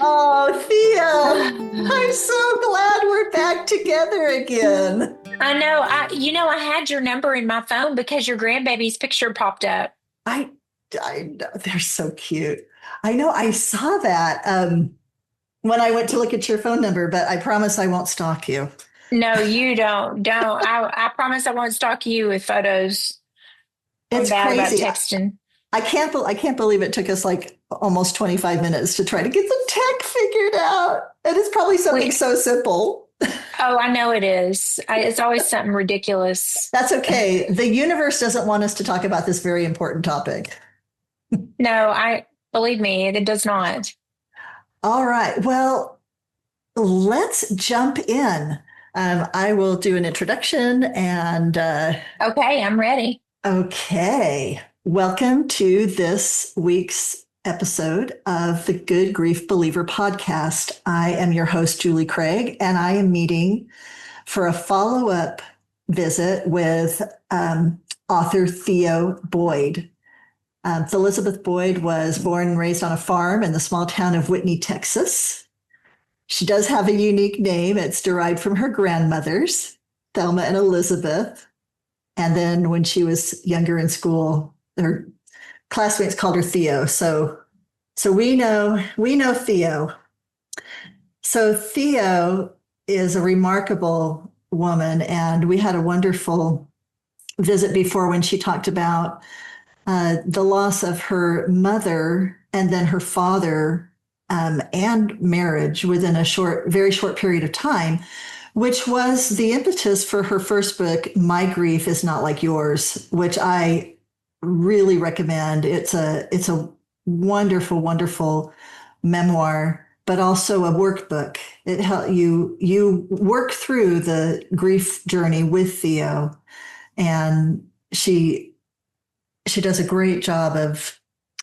Oh, Theo, I'm so glad we're back together again. I know. I had your number in my phone because your grandbaby's picture popped up. I, I know they're so cute. I know I saw that when I went to look at your phone number, but I promise I won't stalk you. No, you don't. Don't. I promise I won't stalk you with photos. I'm It's bad about crazy. texting. I can't believe it took us like almost 25 minutes to try to get the tech figured out. And it's probably something We. so simple. Oh, I know it is. It's always something ridiculous. That's okay. The universe doesn't want us to talk about this very important topic. No, I believe me, it does not. All right. Well, let's jump in. I will do an introduction and Okay, I'm ready. okay. Welcome to this week's episode of the Good Grief Believer podcast. I am your host, Julie Craig, and I am meeting for a follow up visit with author Theo Boyd. Elizabeth Boyd was born and raised on a farm in the small town of Whitney, Texas. She does have a unique name. It's derived from her grandmothers, Thelma and Elizabeth. And then when she was younger in school, her classmates called her Theo. So we know Theo. So Theo is a remarkable woman, and we had a wonderful visit before when she talked about the loss of her mother and then her father and marriage within a very short period of time, which was the impetus for her first book, My Grief Is Not Like Yours, which I really recommend. It's a wonderful, wonderful memoir, but also a workbook. It help you work through the grief journey with Theo, and she does a great job of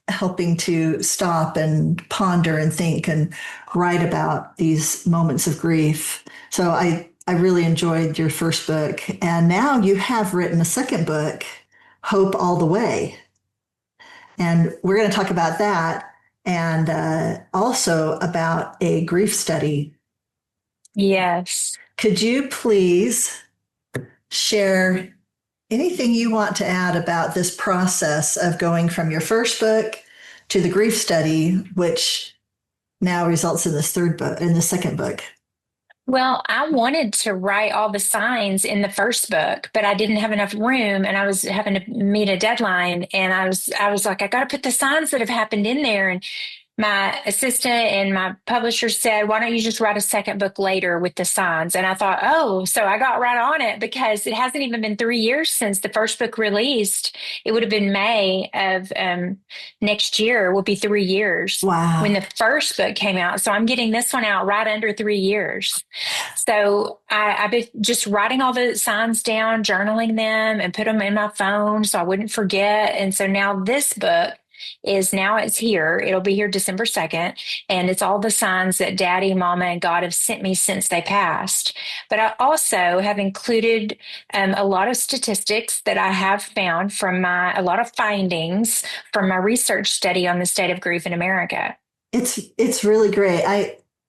helping to stop and ponder and think and write about these moments of grief. So I really enjoyed your first book. And now you have written a second book, Hope All the Way. And we're going to talk about that and also about a grief study. Yes. Could you please share anything you want to add about this process of going from your first book to the grief study, which now results in this third book, in the second book? Well, I wanted to write all the signs in the first book, but I didn't have enough room and I was having to meet a deadline and I was like I got to put the signs that have happened in there and my assistant and my publisher said, "Why don't you just write a second book later with the signs?" And I thought, "Oh, so I got right on it because it hasn't even been 3 years since the first book released. It would have been May of next year, will be 3 years when Wow. the first book came out. So I'm getting this one out right under 3 years. So I've been just writing all the signs down, journaling them, and put them in my phone so I wouldn't forget. And so now this book it's here. It'll be here December 2nd. And it's all the signs that daddy, mama, and God have sent me since they passed. But I also have included a lot of statistics that I have found from a lot of findings from my research study on the state of grief in America. It's really great.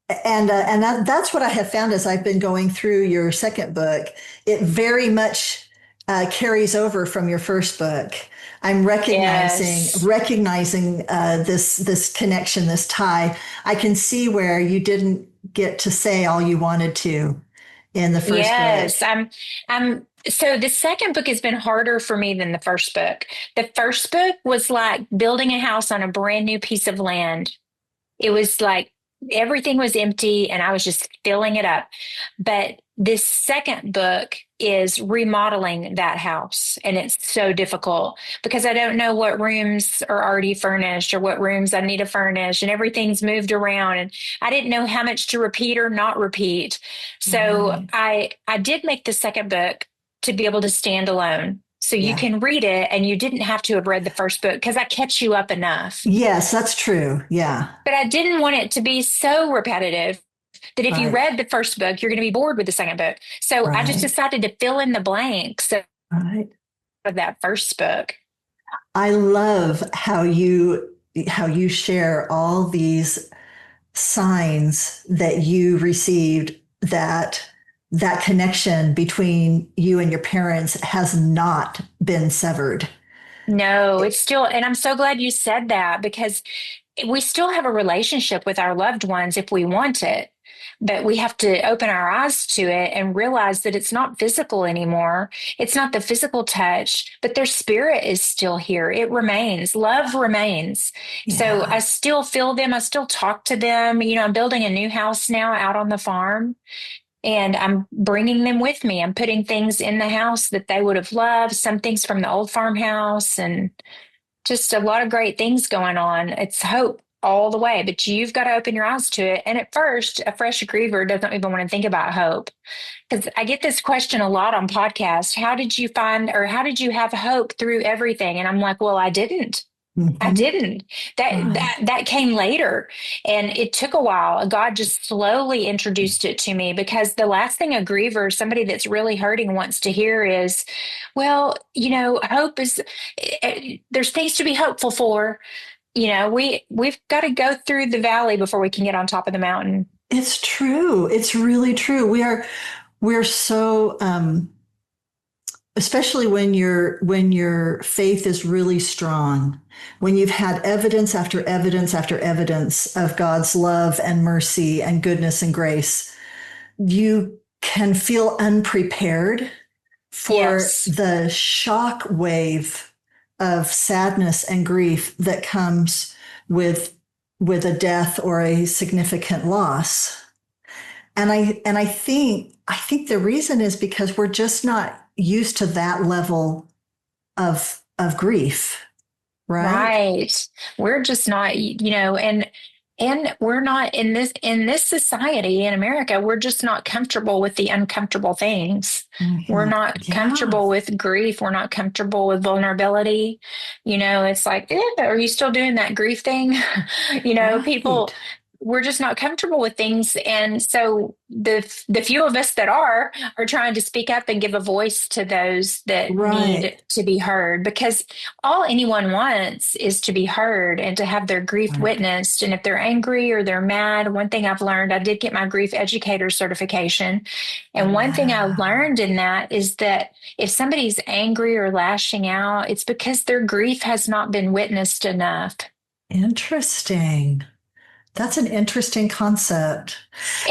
That's what I have found as I've been going through your second book. It very much carries over from your first book. I'm Yes. recognizing this connection, this tie. I can see where you didn't get to say all you wanted to in the first book. Yes. So the second book has been harder for me than the first book. The first book was like building a house on a brand new piece of land. It was like everything was empty and I was just filling it up. But this second book is remodeling that house. And it's so difficult because I don't know what rooms are already furnished or what rooms I need to furnish, and everything's moved around. And I didn't know how much to repeat or not repeat. So Right. I did make the second book to be able to stand alone. So you Yeah. can read it and you didn't have to have read the first book because I catch you up enough. Yes, that's true. Yeah. But I didn't want it to be so repetitive that if you Right. read the first book, you're going to be bored with the second book. So I just Right. decided to fill in the blanks Right. of that first book. I love how you share all these signs that you received that that connection between you and your parents has not been severed? No, it's still, and I'm so glad you said that because we still have a relationship with our loved ones if we want it, but we have to open our eyes to it and realize that it's not physical anymore. It's not the physical touch, but their spirit is still here. It remains. Love remains. So Yeah. I still feel them. I still talk to them. I'm building a new house now out on the farm. And I'm bringing them with me. I'm putting things in the house that they would have loved, some things from the old farmhouse, and just a lot of great things going on. It's hope all the way, but you've got to open your eyes to it. And at first, a fresh griever doesn't even want to think about hope. Because I get this question a lot on podcasts. How did you find, or how did you have hope through everything? And I'm like, well, I didn't. I Hmm. didn't. That Right. that that came later, and it took a while. God just slowly introduced it to me because the last thing a griever, somebody that's really hurting, wants to hear is, "Well, hope is there's things to be hopeful for." We've got to go through the valley before we can get on top of the mountain. It's true. It's really true. We're so especially when your faith is really strong, when you've had evidence after evidence after evidence of God's love and mercy and goodness and grace, you can feel unprepared for Yes. the shock wave of sadness and grief that comes with with a death or a significant loss. And I think the reason is because we're just not used to that level of grief, right? Right. We're just not, and we're not in this society in America, we're just not comfortable with the uncomfortable things. We're Hmm. not Yeah. comfortable with grief. We're not comfortable with vulnerability. It's like, are you still doing that grief thing? Right. People, we're just not comfortable with things. And so the few of us that are trying to speak up and give a voice to those that need Right. to be heard, because all anyone wants is to be heard and to have their grief Right. witnessed. And if they're angry or they're mad, one thing I've learned, I did get my grief educator certification. And one thing I Wow. learned in that is that if somebody's angry or lashing out, it's because their grief has not been witnessed enough. Interesting. That's an interesting concept.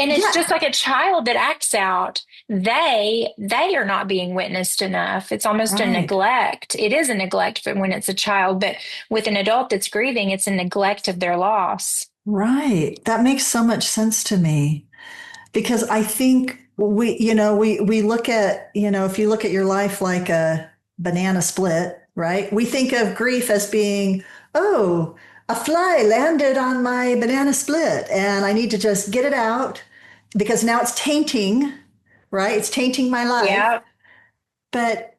And it's Yeah. just like a child that acts out. They are not being witnessed enough. It's almost a Right. neglect. It is a neglect when it's a child, but with an adult that's grieving, it's a neglect of their loss. Right. That makes so much sense to me. Because I think we look at, if you look at your life like a banana split, right? We think of grief as being, oh, a fly landed on my banana split and I need to just get it out because now it's tainting, right? It's tainting my life. Yeah. But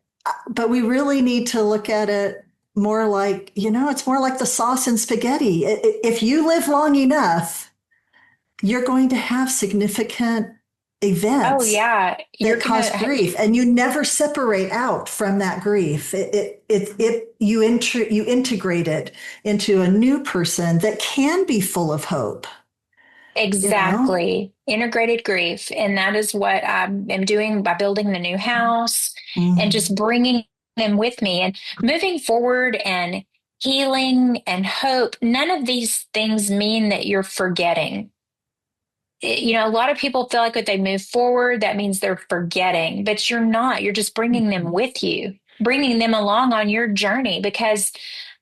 we really need to look at it more like, it's more like the sauce and spaghetti. If you live long enough, you're going to have significant Oh, events yeah. that You're cause gonna. grief, and you never separate out from that grief. You integrate it into a new person that can be full of hope. You know. Exactly. Integrated grief. And that is what I am doing by building the new house and just Mm. bringing them with me and moving forward and healing and hope. None of these things mean that you're forgetting. A lot of people feel like if they move forward, that means they're forgetting, but you're not. You're just bringing them with you, bringing them along on your journey because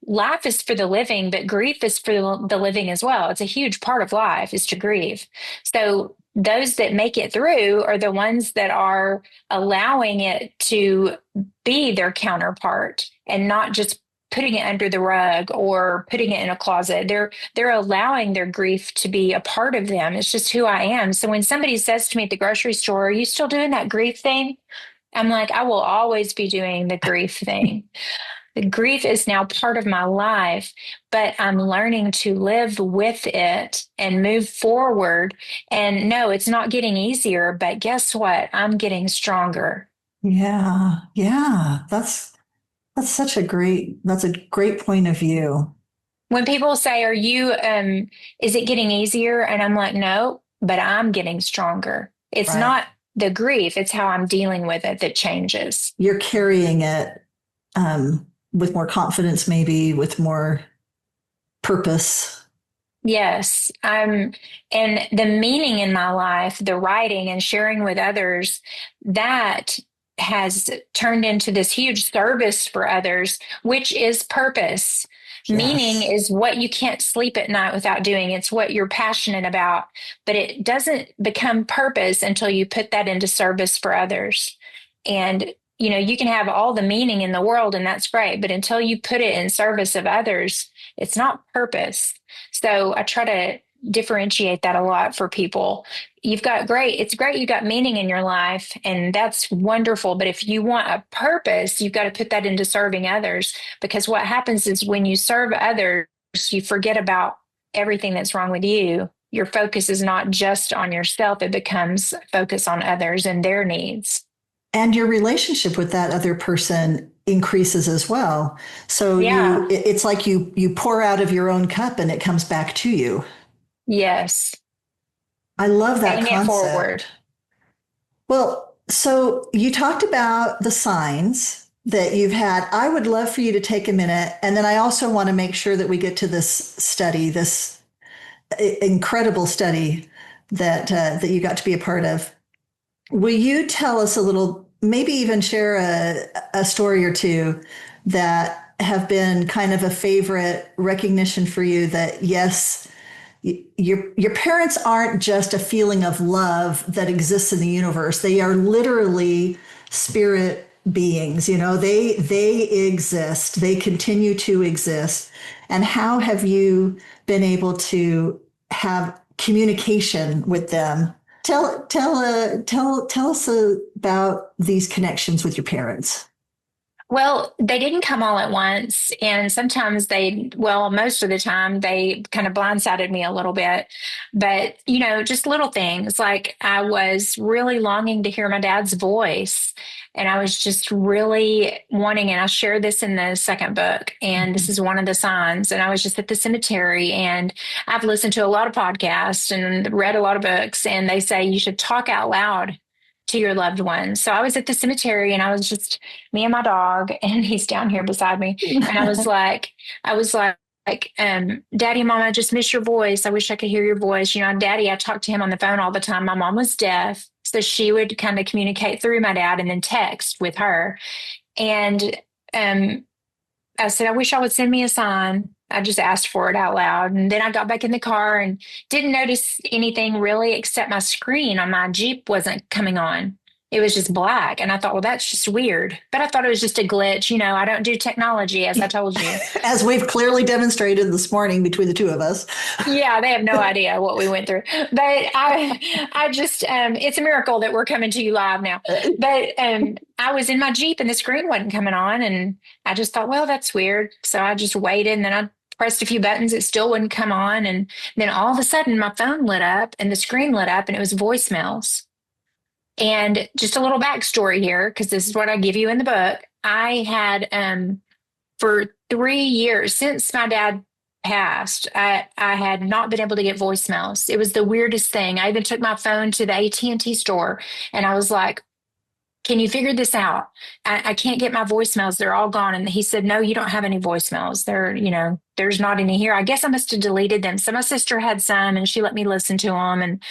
life is for the living, but grief is for the living as well. It's a huge part of life is to grieve. So those that make it through are the ones that are allowing it to be their counterpart and not just putting it under the rug or putting it in a closet. They're allowing their grief to be a part of them. It's just who I am. So when somebody says to me at the grocery store, "Are you still doing that grief thing?" I'm like, I will always be doing the grief thing. The grief is now part of my life, but I'm learning to live with it and move forward. And no, it's not getting easier, but guess what? I'm getting stronger. Yeah, yeah. That's a great point of view. When people say, "Are you, is it getting easier?" And I'm like, "No, but I'm getting stronger." It's Right. not the grief, it's how I'm dealing with it that changes. You're carrying it with more confidence, maybe with more purpose. Yes, and the meaning in my life, the writing and sharing with others, that has turned into this huge service for others, which is purpose. Meaning Yes. is what you can't sleep at night without doing. It's what you're passionate about, but it doesn't become purpose until you put that into service for others. And you can have all the meaning in the world, and that's great, but until you put it in service of others, it's not purpose. So I try to differentiate that a lot for people. It's great you got meaning in your life, and that's wonderful. But if you want a purpose, you've got to put that into serving others, because what happens is when you serve others, you forget about everything that's wrong with you. Your focus is not just on yourself, it becomes focus on others and their needs. And your relationship with that other person increases as well. So Yeah. it's like you pour out of your own cup and it comes back to you. Yes. I love that Paying it concept. forward. Well, so you talked about the signs that you've had. I would love for you to take a minute. And then I also want to make sure that we get to this study, this incredible study that you got to be a part of. Will you tell us a little, maybe even share a story or two that have been kind of a favorite recognition for you that yes, your parents aren't just a feeling of love that exists in the universe. They are literally spirit beings. They exist. They continue to exist. And how have you been able to have communication with them? Tell us about these connections with your parents. Well, they didn't come all at once. And sometimes most of the time, they kind of blindsided me a little bit. But, just little things like I was really longing to hear my dad's voice. And I was just really wanting, and I shared this in the second book, and this is one of the signs. And I was just at the cemetery, and I've listened to a lot of podcasts and read a lot of books, and they say you should talk out loud to your loved ones. So I was at the cemetery, and I was just me and my dog, and he's down here beside me. And I was like, Daddy, Mom, I just miss your voice. I wish I could hear your voice. Daddy, I talked to him on the phone all the time. My mom was deaf, so she would kind of communicate through my dad and then text with her. And um, I said, I wish I would send me a sign. I just asked for it out loud. And then I got back in the car and didn't notice anything really except my screen on my Jeep wasn't coming on. It was just black. And I thought, well, that's just weird. But I thought it was just a glitch. I don't do technology, as I told you. As we've clearly demonstrated this morning between the two of us. Yeah, they have no idea what we went through. But I just, it's a miracle that we're coming to you live now. But I was in my Jeep and the screen wasn't coming on. And I just thought, well, that's weird. So I just waited, and then I pressed a few buttons. It still wouldn't come on. And then all of a sudden my phone lit up and the screen lit up, and it was voicemails. And just a little backstory here, because this is what I give you in the book. I had, for 3 years since my dad passed, I had not been able to get voicemails. It was the weirdest thing. I even took my phone to the AT&T store, and I was like, can you figure this out? I can't get my voicemails. They're all gone. And he said, no, you don't have any voicemails. There's not any here. I guess I must have deleted them. So my sister had some, and she let me listen to them. And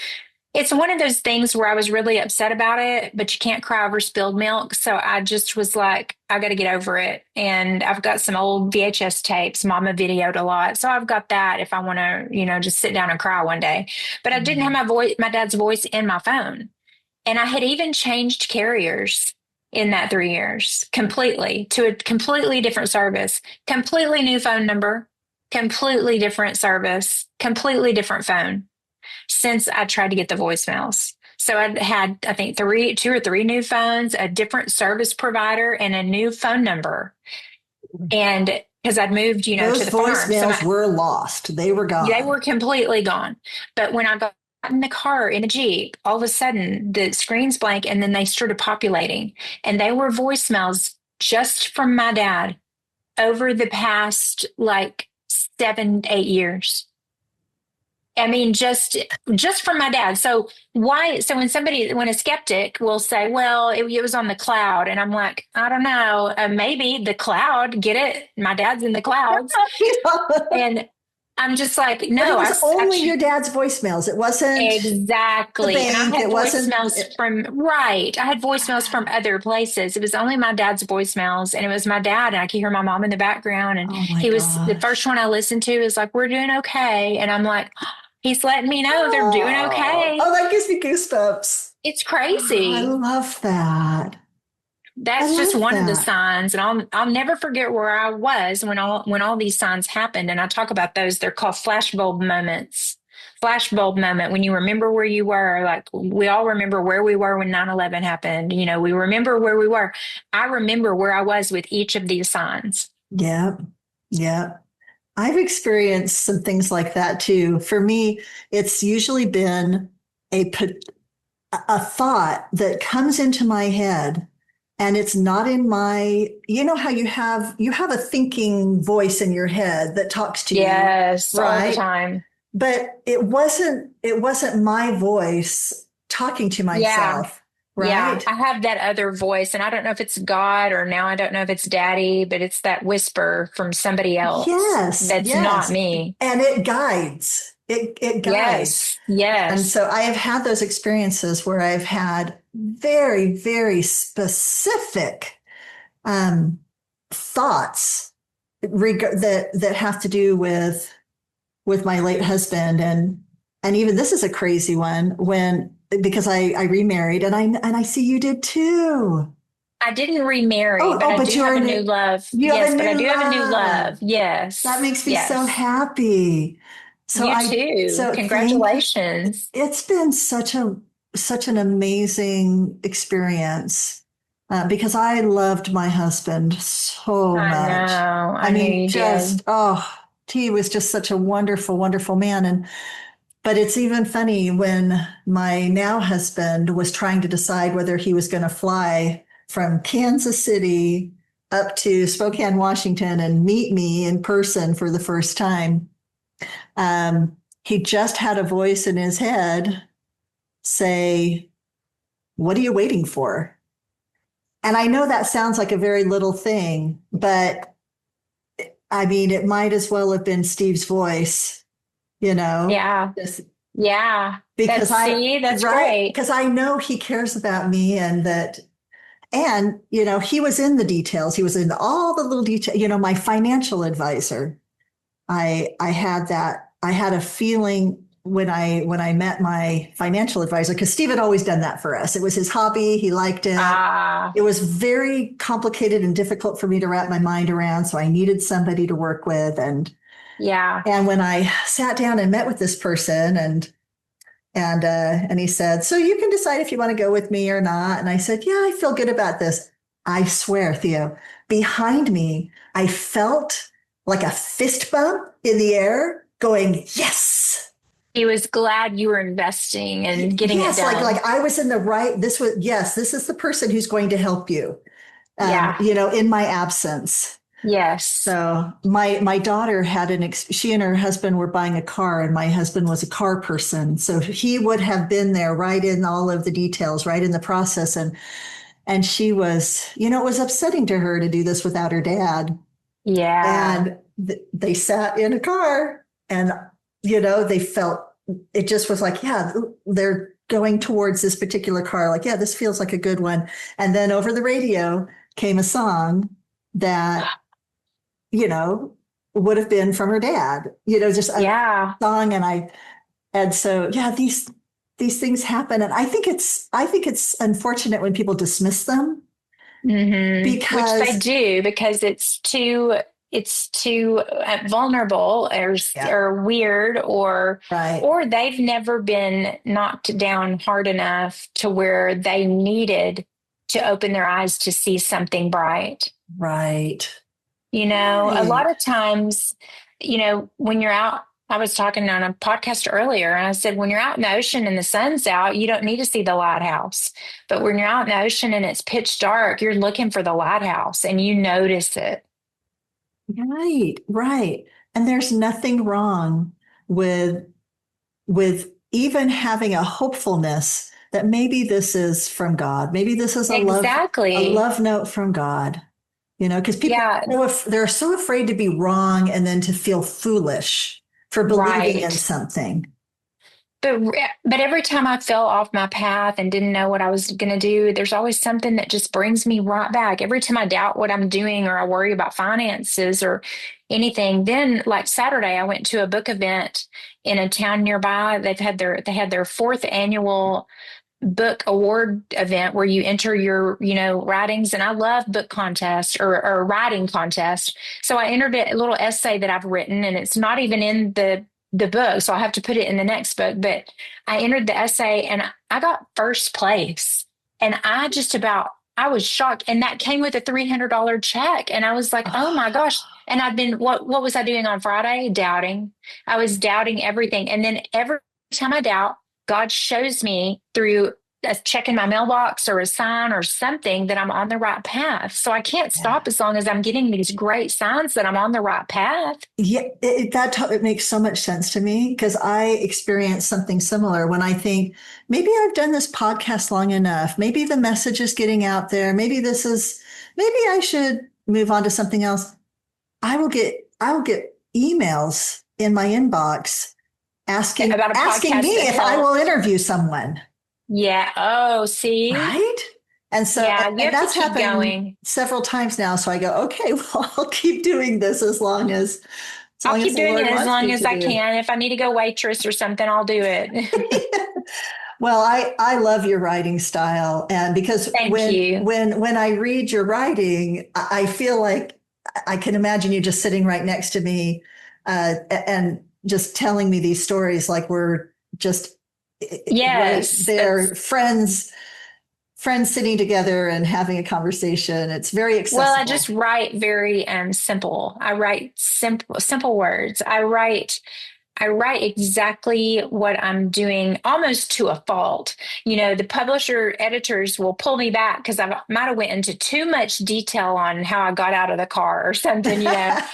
it's one of those things where I was really upset about it, but you can't cry over spilled milk. So I just was like, I got to get over it. And I've got some old VHS tapes. Mama videoed a lot. So I've got that if I want to, just sit down and cry one day. But I didn't have my dad's voice in my phone. And I had even changed carriers in that 3 years completely to a completely different service, completely new phone number, completely different service, completely different phone since I tried to get the voicemails. So I had, I think, two or three new phones, a different service provider, and a new phone number. And because I'd moved, to Those the farm. voicemails were lost. They were They gone. were completely gone. But when I got in the car in a Jeep, all of a sudden the screen's blank, and then they started populating. And they were voicemails just from my dad over the past like 7, 8 years. I mean, just from my dad. So why? So when a skeptic will say, "Well, it was on the cloud," and I'm like, I don't know, maybe the cloud. Get it? My dad's in the clouds, and I'm just like, But it no, was only your dad's voicemails. It wasn't the exactly. And I bank. had It wasn't. voicemails from, right. I had voicemails from other places. It was only my dad's voicemails, and it was my dad. And I could hear my mom in the background. And Oh my he was the first gosh. one I listened to is like, "We're doing okay." And I'm like, he's letting me know they're doing Oh, okay. that gives me goosebumps. It's Oh, I crazy. love that. I That's just love one of the that. signs, and I'll never forget where I was when all these signs happened. And I talk about those. They're called flashbulb moments. Flashbulb moment, when you remember where you were. Like, we all remember where we were when 9/11 happened. We remember where we were. I remember where I was with each of these signs. Yep. Yep. I've experienced some things like that too. For me, it's usually been a a thought that comes into my head, and it's not in my, you know how you have a thinking voice in your head that talks to you, Yes, all the right? time. But it wasn't my voice talking to Yeah. myself, Yeah, right? I have that other voice, and I don't know if it's God, or now I don't know if it's daddy, but it's that whisper from somebody else Yes, that's not yes. me. And it guides. It guides. Yes, And yes. so I have had those experiences where I've had very, very specific um, thoughts that have to do with my late husband, and even this is a crazy one, when because I remarried, and I see you did too. I didn't remarry, Oh, but oh, I but do have a new love. you have a Yes, but I new do have a new love. love. That Yes, makes me so yes. happy. So You I too. so thank you. Congratulations. It's been such an amazing experience, because I loved my husband so I much. know. I I knew mean, you just did. he was just such a wonderful, wonderful man. And but it's even funny when my now husband was trying to decide whether he was going to fly from Kansas City up to Spokane, Washington, and meet me in person for the first time. He just had a voice in his head say, "What are you waiting for?" And I know that sounds like a very little thing, but I mean, it might as well have been Steve's voice, you know, Yeah. just Yeah. because That's right? great. Because I know he cares about me, and, he was in the details. He was in all the little details, my financial advisor. I had a feeling when I met my financial advisor, because Steve had always done that for us. It was his hobby. He liked it. Ah, It was very complicated and difficult for me to wrap my mind around. So I needed somebody to work with. yeah. And when I sat down and met with this person, and he said, "So you can decide if you want to go with me or not." And I said, "Yeah, I feel good about this." I swear, Theo, behind me, I felt like a fist bump in the air going, "Yes." He was glad you were investing and getting it Yes, like done. I was in the right. This is the person who's going to help you, Yeah. in my absence. Yes. So my daughter had she and her husband were buying a car, and my husband was a car person. So he would have been there right in all of the details, right in the process. And she was, it was upsetting to her to do this without her dad. Yeah. And they sat in a car, and, they felt, it just was like, yeah, they're going towards this particular car. Like, yeah, this feels like a good one. And then over the radio came a song that, you know, would have been from her dad, just a Yeah. song. And so, yeah, these things happen. And I think it's unfortunate when people dismiss them, Which they because, do, because it's too vulnerable, yeah, or weird, right, or they've never been knocked down hard enough to where they needed to open their eyes to see something bright. right, A right. lot of times, when you're out, I was talking on a podcast earlier, and I said, when you're out in the ocean and the sun's out, you don't need to see the lighthouse. But when you're out in the ocean and it's pitch dark, you're looking for the lighthouse and you notice it. Right, right. And there's nothing wrong with even having a hopefulness that maybe this is from God. Maybe this is a Exactly. love note from God. Because people Yeah, they're so afraid to be wrong and then to feel foolish for believing in right. something. But every time I fell off my path and didn't know what I was going to do, there's always something that just brings me right back. Every time I doubt what I'm doing or I worry about finances or anything, then like Saturday, I went to a book event in a town nearby. They had their fourth annual book award event where you enter your, writings. And I love book contests or writing contests. So I entered a little essay that I've written, and it's not even in the book. So I have to put it in the next book. But I entered the essay and I got first place. And I was shocked. And that came with a $300 check. And I was like, oh my gosh. And what was I doing on Friday? Doubting. I was doubting everything. And then every time I doubt, God shows me through a check in my mailbox or a sign or something that I'm on the right path. So I can't Yeah. stop as long as I'm getting these great signs that I'm on the right path. Yeah, it makes so much sense to me because I experience something similar when I think maybe I've done this podcast long enough. Maybe the message is getting out there. Maybe I should move on to something else. I will get emails in my inbox About a asking podcast me that if I will helped. interview someone. Yeah. Oh, see? Right? And so, Yeah, you and have to that's keep happened going. several times now. So I go, okay, well, I'll keep doing this as I'll long as keep the doing it Lord as wants long me as to I do. can. If I need to go waitress or something, I'll do it. Well, I love your writing style, and because Thank you. when I read your writing, I feel like I can imagine you just sitting right next to me, and just telling me these stories like we're just right Yes, there, that's friends sitting together and having a conversation. It's very well, I just accessible. write very simple. I write simple words. I write exactly what I'm doing almost to a fault. The publisher editors will pull me back because I might have went into too much detail on how I got out of the car or something. But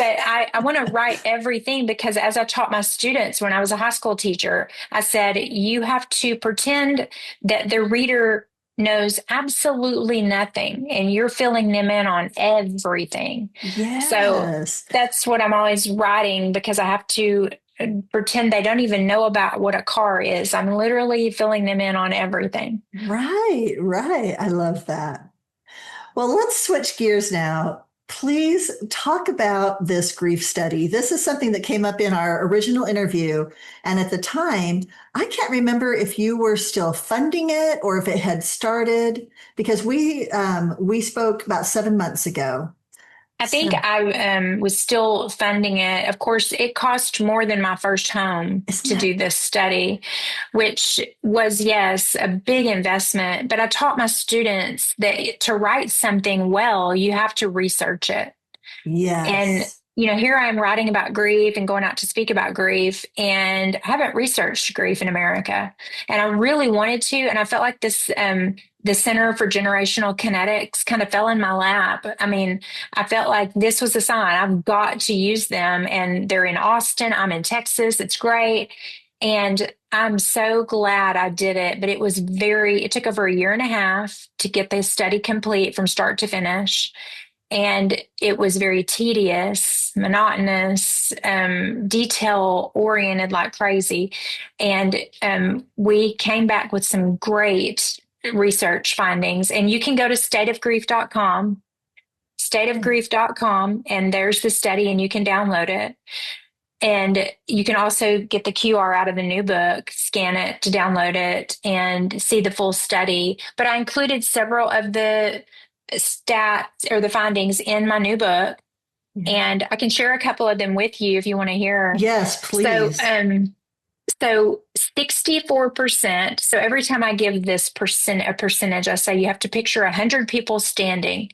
I want to write everything because as I taught my students when I was a high school teacher, I said, you have to pretend that the reader knows absolutely nothing and you're filling them in on everything. So Yes. that's what I'm always writing because I have to pretend they don't even know about what a car is. I'm literally filling them in on everything. Right, right. I love that. Well, let's switch gears now. Please talk about this grief study. This is something that came up in our original interview. And at the time, I can't remember if you were still funding it or if it had started because we spoke about 7 months ago. I think So I was still funding it. Of course, it cost more than my first home isn't to that do this study, which was, yes, a big investment. But I taught my students that to write something well, you have to research it. And, yes. here I am writing about grief and going out to speak about grief, and I haven't researched grief in America. And I really wanted to. And I felt like the Center for Generational Kinetics kind of fell in my lap. I mean, I felt like this was a sign. I've got to use them. And they're in Austin. I'm in Texas. It's great. And I'm so glad I did it. But it took over a year and a half to get this study complete from start to finish, and it was very tedious, monotonous, detail oriented like crazy. And we came back with some great research findings. And you can go to stateofgrief.com, and there's the study, and you can download it. And you can also get the QR out of the new book, scan it to download it, and see the full study. But I included several of the stats or the findings in my new book, and I can share a couple of them with you if you want to hear. Yes, So, please. so 64%. So every time I give a percentage, I say you have to picture 100 people standing.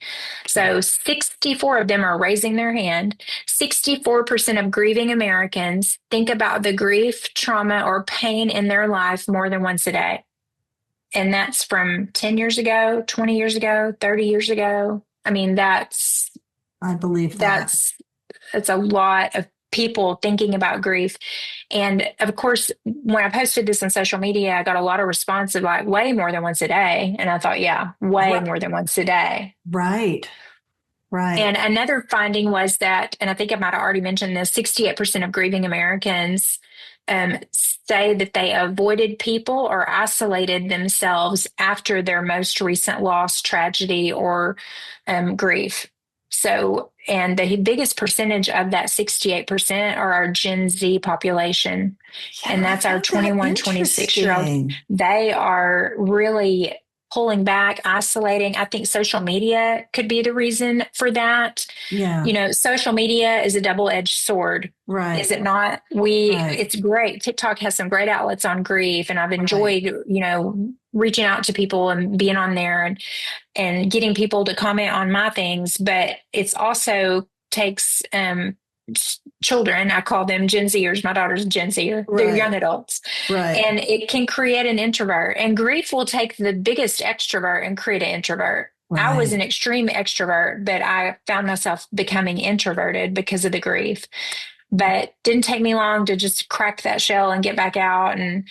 So 64 of them are raising their hand. 64% of grieving Americans think about the grief, trauma, or pain in their life more than once a day. And that's from 10 years ago, 20 years ago, 30 years ago. I mean, I believe that. that's a lot of people thinking about grief. And of course, when I posted this on social media, I got a lot of response of like way more than once a day. And I thought, yeah, way more than once a day. Right. Right. And another finding was that, and I think I might have already mentioned this, 68% of grieving Americans say that they avoided people or isolated themselves after their most recent loss, tragedy, or grief. So, and the biggest percentage of that 68% are our Gen Z population. Yeah, And I that's our found that 21, 26-year-old. interesting. They are really pulling back, isolating. I think social media could be the reason for that. Yeah. Social media is a double-edged sword. Is Right. it not? Right. It's great. TikTok has some great outlets on grief, and I've Right. enjoyed, reaching out to people and being on there and getting people to comment on my things. But it's also takes children. I call them Gen Zers. My daughter's a Gen Zer. They're young Right. adults, Right. and it can create an introvert. And grief will take the biggest extrovert and create an introvert. I was an Right. extreme extrovert, but I found myself becoming introverted because of the grief. But didn't take me long to just crack that shell and get back out. And,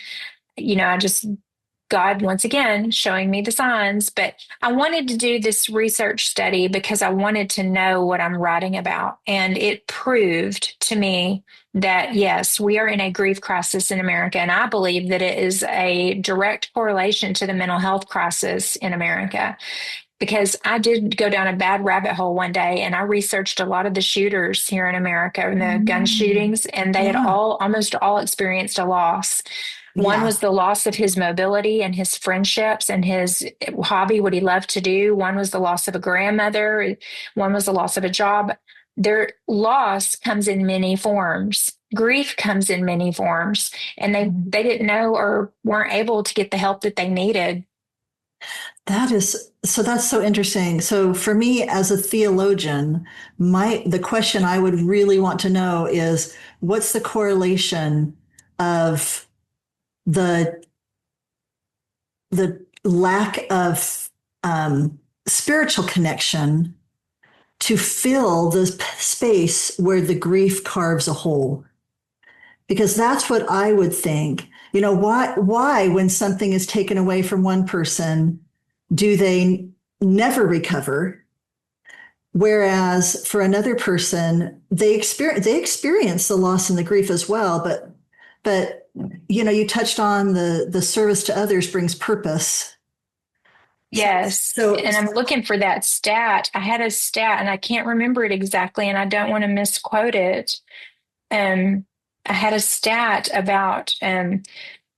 I just, God, once again, showing me the signs. But I wanted to do this research study because I wanted to know what I'm writing about. And it proved to me that, yes, we are in a grief crisis in America. And I believe that it is a direct correlation to the mental health crisis in America, because I did go down a bad rabbit hole one day and I researched a lot of the shooters here in America and the gun Mm. shootings, and they had Yeah. almost all experienced a loss. One Yeah. was the loss of his mobility and his friendships and his hobby, what he loved to do. One was the loss of a grandmother. One was the loss of a job. Their loss comes in many forms. Grief comes in many forms, and they didn't know or weren't able to get the help that they needed. That's so interesting. So for me as a theologian, the question I would really want to know is what's the correlation of the the lack of spiritual connection to fill the space where the grief carves a hole? Because that's what I would think. Why when something is taken away from one person, do they never recover? Whereas for another person, they experience the loss and the grief as well. But you touched on the service to others brings purpose. So Yes. so And I'm looking for that stat. I had a stat and I can't remember it exactly, and I don't want to misquote it. Um, I had a stat about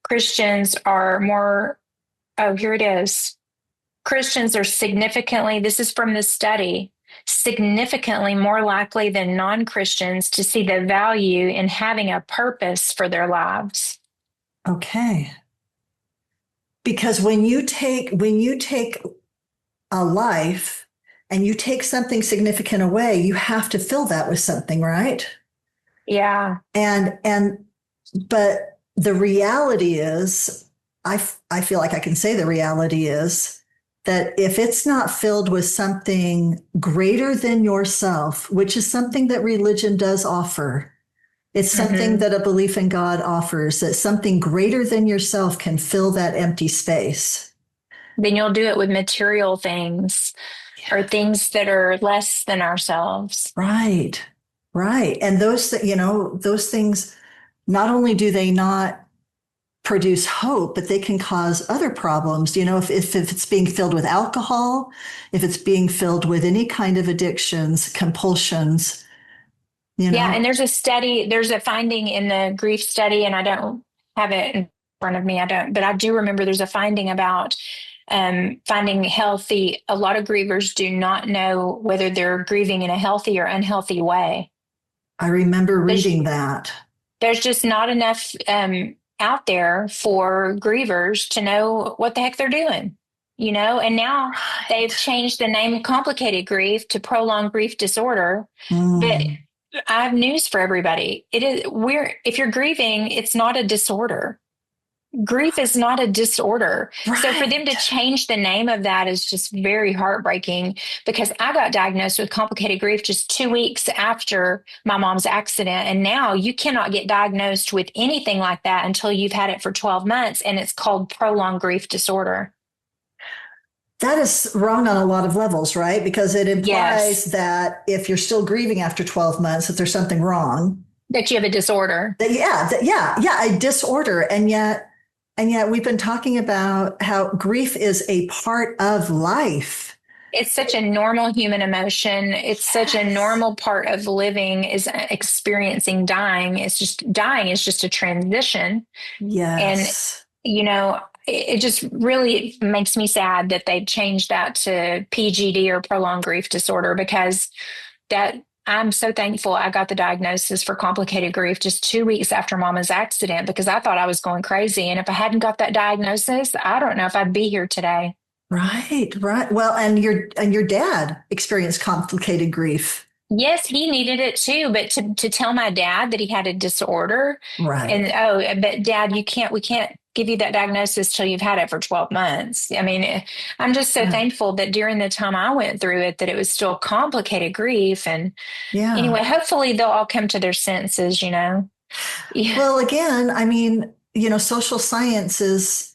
Christians are more, oh, here it is. Christians are significantly, this is from this study, significantly more likely than non Christians to see the value in having a purpose for their lives. okay, because when you take a life and you take something significant away, you have to fill that with something, right? Yeah. And but the reality is, I feel like I can say the reality is that if it's not filled with something greater than yourself, which is something that religion does offer, it's something Hmm. that a belief in God offers, that something greater than yourself can fill that empty space. Then you'll do it with material things or Yeah. things that are less than ourselves. Right. Right. And those things, not only do they not produce hope, but they can cause other problems. If it's being filled with alcohol, if it's being filled with any kind of addictions, compulsions, you Yeah, and know, there's a finding in the grief study, and I don't have it in front of me. I don't, but I do remember there's a finding about finding healthy. A lot of grievers do not know whether they're grieving in a healthy or unhealthy way. I remember There's reading that. there's just not enough out there for grievers to know what the heck they're doing. And now they've Right. changed the name of complicated grief to prolonged grief disorder. But Mm, I have news for everybody. It is we're if you're grieving, it's not a disorder. Grief is not a disorder. So for them to Right. change the name of that is just very heartbreaking because I got diagnosed with complicated grief just 2 weeks after my mom's accident. And now you cannot get diagnosed with anything like that until you've had it for 12 months. And it's called prolonged grief disorder. That is wrong on a lot of levels, right? Because it implies Yes, that if you're still grieving after 12 months, that there's something wrong. that you have a disorder. Yeah, a disorder. And yet we've been talking about how grief is a part of life. It's such a normal human emotion. It's such a Yes. normal part of living is experiencing dying. It's just dying is just a transition. And, Yes. it just really makes me sad that they've changed that to PGD or prolonged grief disorder because that I'm so thankful I got the diagnosis for complicated grief just 2 weeks after mama's accident because I thought I was going crazy. And if I hadn't got that diagnosis, I don't know if I'd be here today. Right, right. Well, and your dad experienced complicated grief. Yes, he needed it too, but to tell my dad that he had a disorder Right. and oh, but dad, we can't give you that diagnosis till you've had it for 12 months. I mean, I'm just so Yeah. thankful that during the time I went through it, that it was still complicated grief. And Yeah. anyway, hopefully they'll all come to their senses. Yeah, Well, again, I mean, social science is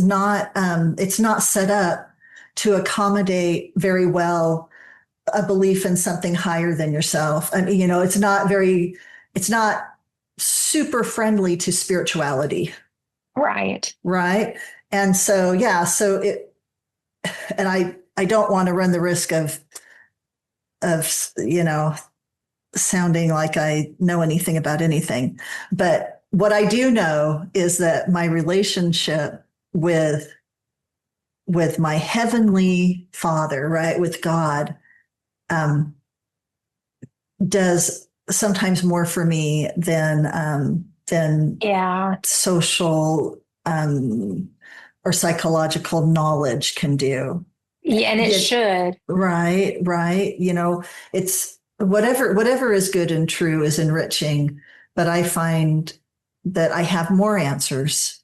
not it's not set up to accommodate very well a belief in something higher than yourself. I mean, it's not super friendly to spirituality, right. right? And so, yeah, and I don't want to run the risk of sounding like I know anything about anything. But what I do know is that my relationship with my heavenly Father, right, with God, um, does sometimes more for me than Yeah. social or psychological knowledge can do. Yeah, and it Yeah, should. right, right. It's whatever is good and true is enriching, but I find that I have more answers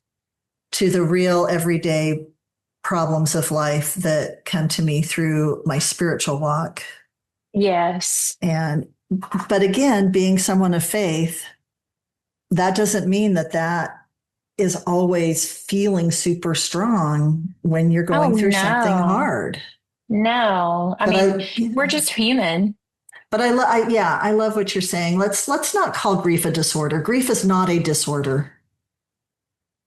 to the real everyday problems of life that come to me through my spiritual walk. Yes. And but again, being someone of faith, that doesn't mean that is always feeling super strong when you're Oh going through something no. hard. No. I But mean, we're just human. yeah, I love what you're saying. Let's not call grief a disorder. Grief is not a disorder.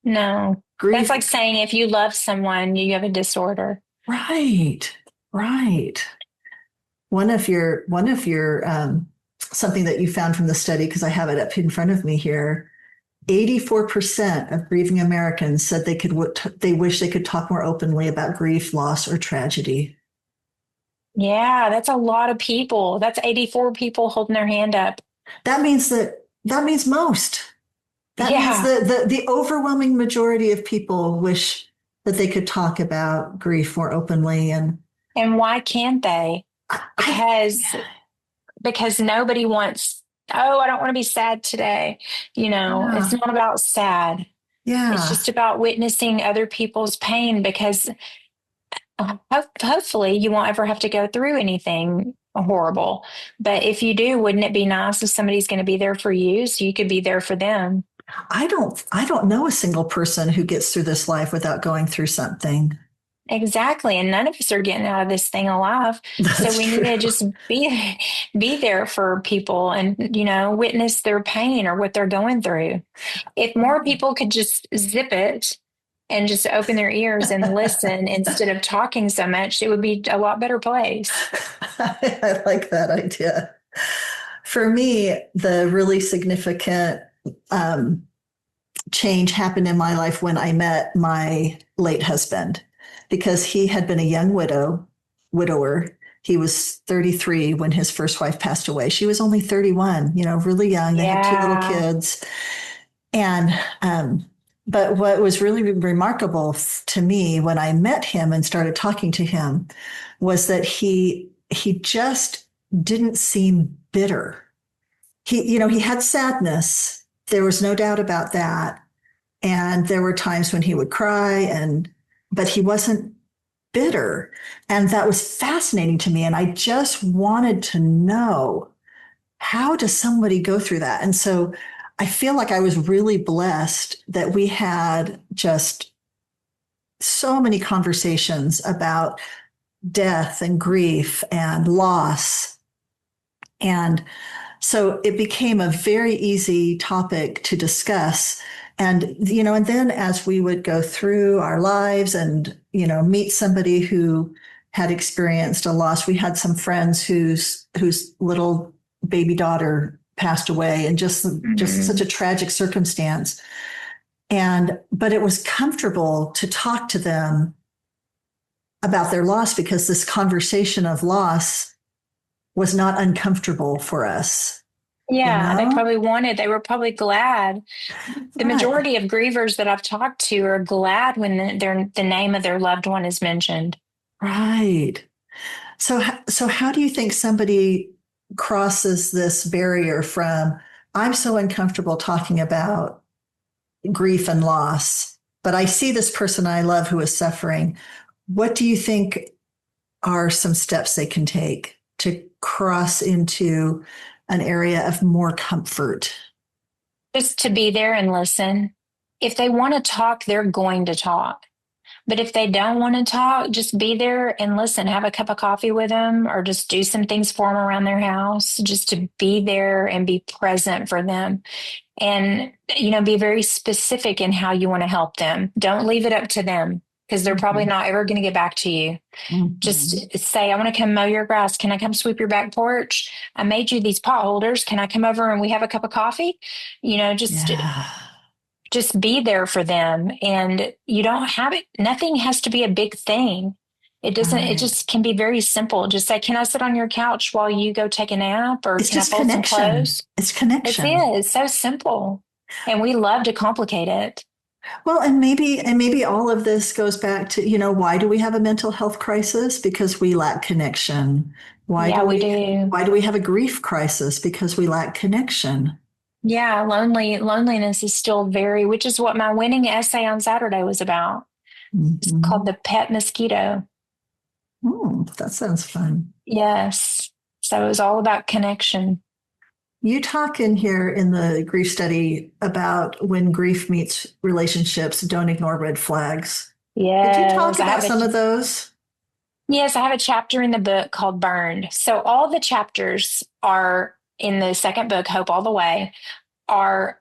No. That's Grief, like saying if you love someone, you have a disorder. right, right. One of your something that you found from the study, because I have it up in front of me here. 84% of grieving Americans said they wish they could talk more openly about grief, loss, or tragedy. Yeah, that's a lot of people. That's 84 people holding their hand up. That means most. That means Yeah. the overwhelming majority of people wish that they could talk about grief more openly. And And why can't they? I Because nobody wants, oh, I don't want to be sad today. It's yeah, not about sad. It's yeah. just about witnessing other people's pain because hopefully you won't ever have to go through anything horrible. But if you do, wouldn't it be nice if somebody's going to be there for you so you could be there for them? I don't know a single person who gets through this life without going through something. Exactly. And none of us are getting out of this thing alive. So That's we need true. to just be there for people and, witness their pain or what they're going through. If more people could just zip it and just open their ears and listen instead of talking so much, it would be a lot better place. I like that idea. For me, the really significant um, change happened in my life when I met my late husband, because he had been a young widower. He was 33 when his first wife passed away. She was only 31, really young. They had two little Yeah. kids. And, but what was really remarkable to me when I met him and started talking to him was that he just didn't seem bitter. He had sadness. There was no doubt about that. And there were times when he would cry, but he wasn't bitter. And that was fascinating to me. And I just wanted to know, how does somebody go through that? And so I feel like I was really blessed that we had just so many conversations about death and grief and loss. And so it became a very easy topic to discuss. And, and then as we would go through our lives and, meet somebody who had experienced a loss, we had some friends whose little baby daughter passed away, and just such a tragic circumstance. But it was comfortable to talk to them about their loss, because this conversation of loss was not uncomfortable for us. Yeah, they were probably glad. The Right. majority of grievers that I've talked to are glad when the name of their loved one is mentioned. Right. So how do you think somebody crosses this barrier from, I'm so uncomfortable talking about grief and loss, but I see this person I love who is suffering. What do you think are some steps they can take to cross into an area of more comfort? Just to be there and listen. If they want to talk, they're going to talk. But if they don't want to talk, just be there and listen. Have a cup of coffee with them, or just do some things for them around their house, just to be there and be present for them. And, be very specific in how you want to help them. Don't leave it up to them, because they're probably not ever going to get back to you. Mm-hmm. Just say, I want to come mow your grass. Can I come sweep your back porch? I made you these pot holders. Can I come over and we have a cup of coffee? Just be there for them. And you don't have it. Nothing has to be a big thing. It doesn't, It just can be very simple. Just say, can I sit on your couch while you go take a nap? Or it's can I just fold some connection. clothes? It's connection. It's so simple. And we love to complicate it. Well, and maybe all of this goes back to, why do we have a mental health crisis? Because we lack connection. Why We do. Why do we have a grief crisis? Because we lack connection. Yeah, loneliness is still which is what my winning essay on Saturday was about. It's called The Pet Mosquito. That sounds fun. Yes. So it was all about connection. You talk in here in the grief study about when grief meets relationships, don't ignore red flags. Yes. Could you talk about some of those? Yes, I have a chapter in the book called Burned. So all the chapters are in the second book, Hope All the Way, are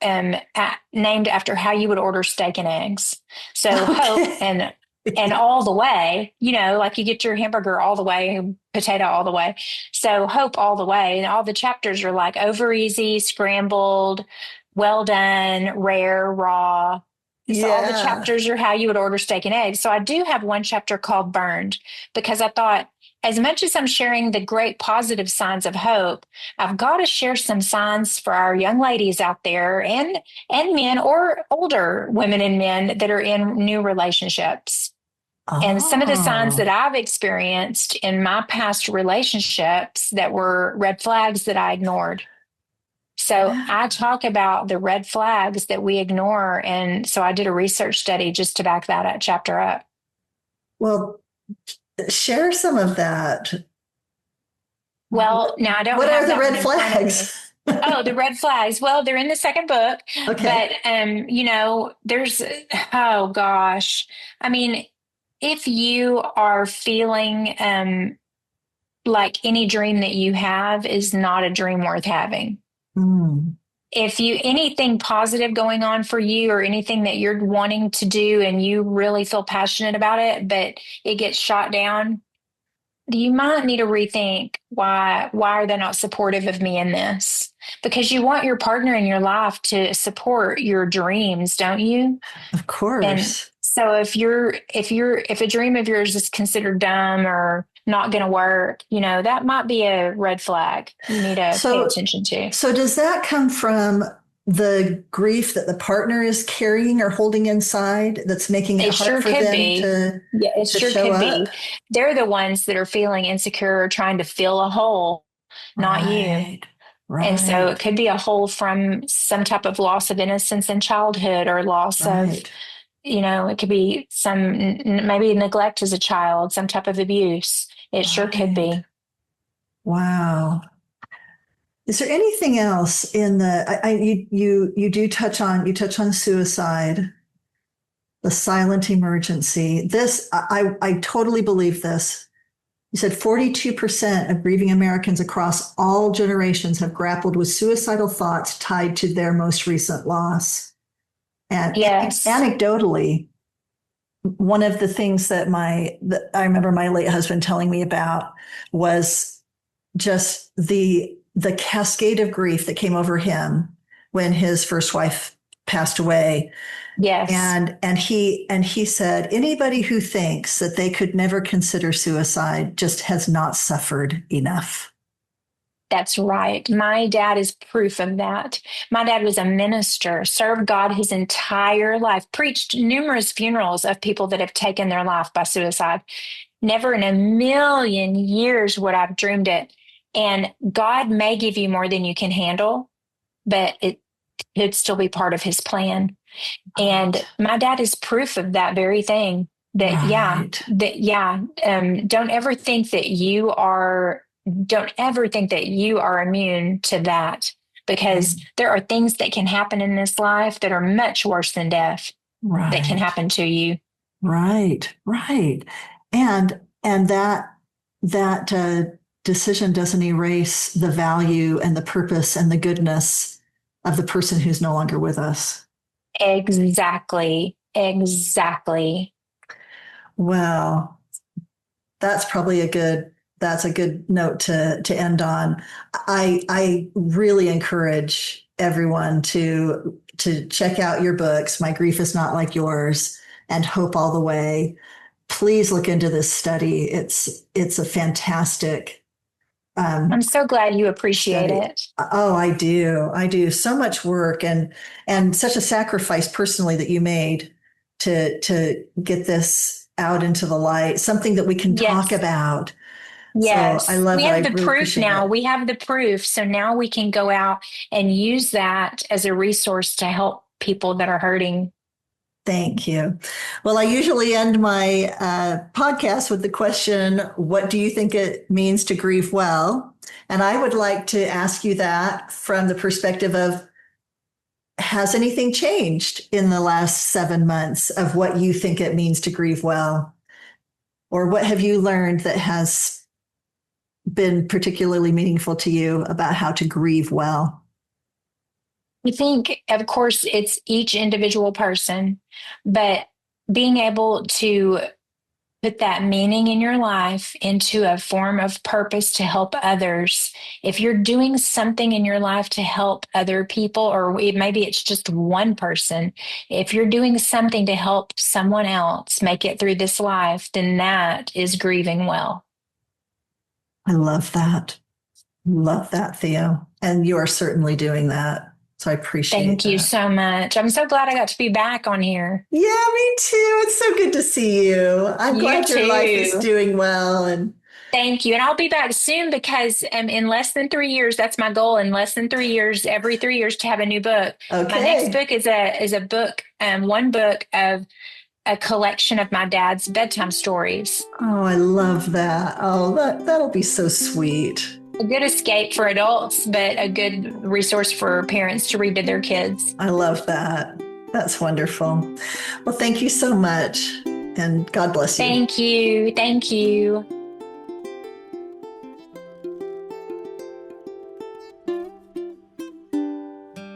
named after how you would order steak and eggs. So Hope and all the way, like you get your hamburger all the way, potato all the way. So Hope all the way. And all the chapters are like over easy, scrambled, well done, rare, raw. So all the chapters are how you would order steak and eggs. So I do have one chapter called Burned, because I thought, as much as I'm sharing the great positive signs of hope, I've got to share some signs for our young ladies out there, and men, or older women and men that are in new relationships. And some of the signs that I've experienced in my past relationships that were red flags that I ignored. So I talk about the red flags that we ignore. And so I did a research study just to back that chapter up. Well, share some of that. Well, now I don't. What are the red flags? The red flags. Well, they're in the second book. Okay. But, there's, oh gosh. I mean, if you are feeling like any dream that you have is not a dream worth having. If anything positive going on for you, or anything that you're wanting to do and you really feel passionate about it, but it gets shot down, you might need to rethink why are they not supportive of me in this? Because you want your partner in your life to support your dreams, don't you? Of course. And so if a dream of yours is considered dumb or not going to work, that might be a red flag you need to pay attention to. So does that come from the grief that the partner is carrying or holding inside that's making it hard for them to show up? They're the ones that are feeling insecure or trying to fill a hole, not you. And so it Right. could be a hole from some type of loss of innocence in childhood or loss of, Right. it could be maybe neglect as a child, some type of abuse. It sure could Right. be. Wow. Is there anything else in you do touch on suicide, the silent emergency. I totally believe this. You said 42% of grieving Americans across all generations have grappled with suicidal thoughts tied to their most recent loss. And Yes. anecdotally, one of the things that I remember my late husband telling me about was just the cascade of grief that came over him when his first wife passed away. Yes. And he said anybody who thinks that they could never consider suicide just has not suffered enough. That's right. My dad is proof of that. My dad was a minister, served God his entire life, preached numerous funerals of people that have taken their life by suicide. Never in a million years would I've dreamed it. And God may give you more than you can handle, but it could still be part of his plan. And Right. my dad is proof of that very thing. Right. Don't ever think that you are immune to that, because there are things that can happen in this life that are much worse than death that can Right. happen to you. Right. Right. And that decision doesn't erase the value and the purpose and the goodness of the person who's no longer with us. Exactly. Exactly. Well, that's probably that's a good note to end on. I really encourage everyone to check out your books. My Grief is Not Like Yours and Hope All the Way. Please look into this study. It's a fantastic I'm so glad you appreciate study. it. Oh, I do. I do so much work and such a sacrifice personally that you made to get this out into the light, something that we can talk Yes. about. So I Yes. love We it. I have the really proof appreciate now. it. We have the proof. So now we can go out and use that as a resource to help people that are hurting. Thank you. Well, I usually end my podcast with the question, what do you think it means to grieve well? And I would like to ask you that from the perspective of, has anything changed in the last 7 months of what you think it means to grieve well? Or what have you learned that has been particularly meaningful to you about how to grieve well? I think, of course, it's each individual person, but being able to put that meaning in your life into a form of purpose to help others. If you're doing something in your life to help other people, or maybe it's just one person, if you're doing something to help someone else make it through this life, then that is grieving well. I love that. Love that, Theo. And you are certainly doing that. So I appreciate Thank you that. so much. I'm so glad I got to be back on here. Yeah, me too. It's so good to see you. I'm You glad your life is too. doing well. And Thank you. And I'll be back soon because in less than 3 years, that's my goal. In less than 3 years, every 3 years to have a new book. My next okay. book is a book, one book of a collection of my dad's bedtime stories. Oh, I love that. Oh, that'll be so sweet. A good escape for adults, but a good resource for parents to read to their kids. I love that. That's wonderful. Well, thank you so much. And God bless you. Thank you. Thank you.